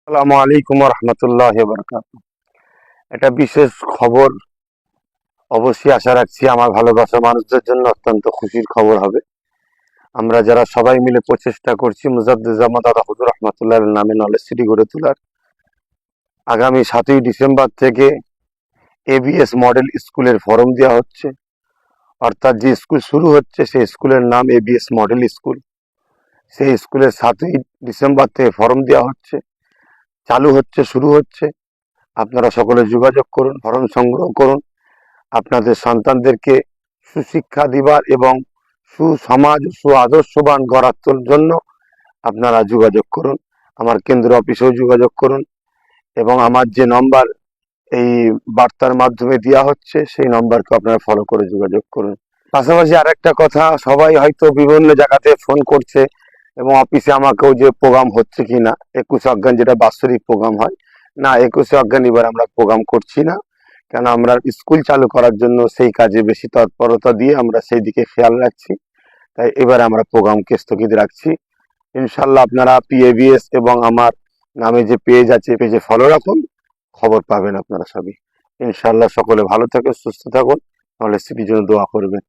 আসসালামু আলাইকুম রহমতুল্লাহ বরকাত। এটা বিশেষ খবর, অবশ্যই আশা রাখছি আমার ভালোবাসা মানুষদের জন্য অত্যন্ত খুশির খবর হবে। আমরা যারা সবাই মিলে প্রচেষ্টা করছি মুজাদ্দেদ দাদা হুজুর রহমতুল্লাহ নামে নলেজ সিটি গড়ে তোলার, আগামী 7ই ডিসেম্বর থেকে এবিএস মডেল স্কুলের ফরম দেওয়া হচ্ছে। অর্থাৎ যে স্কুল শুরু হচ্ছে সেই স্কুলের নাম এবিএস মডেল স্কুল। সেই স্কুলের 7ই ডিসেম্বর থেকে ফরম দেওয়া হচ্ছে, চালু হচ্ছে, শুরু হচ্ছে। আপনারা সকলে যোগাযোগ করুন, ফরম সংগ্রহ করুন। আপনাদের সন্তানদেরকে সুশিক্ষা দিবার এবং সুসমাজ সুআদর্শবান গড়ার জন্য আপনারা যোগাযোগ করুন। আমার কেন্দ্র অফিসেও যোগাযোগ করুন এবং আমার যে নম্বর এই বার্তার মাধ্যমে দেওয়া হচ্ছে সেই নম্বরকে আপনারা ফলো করে যোগাযোগ করুন। পাশাপাশি আরেকটা কথা, সবাই হয়তো বিভিন্ন জায়গাতে ফোন করছে এবং অফিসে আমাকেও যে প্রোগ্রাম হচ্ছে কিনা 21 অজ্ঞান, যেটা বাৎসরিক প্রোগ্রাম হয় না, 21 অজ্ঞান এবার আমরা প্রোগ্রাম করছি না, কেন আমরা স্কুল চালু করার জন্য সেই কাজে বেশি তৎপরতা দিয়ে আমরা সেই দিকে খেয়াল রাখছি। তাই এবারে আমরা প্রোগ্রামকে স্থগিত রাখছি। ইনশাল্লাহ আপনারা পিএবিএস এবং আমার নামে যে পেজ আছে পেজে ফলো রাখুন, খবর পাবেন আপনারা সবই। ইনশাল্লাহ সকলে ভালো থাকুন, সুস্থ থাকুন, তাহলে স্মৃতির জন্য দোয়া করবেন।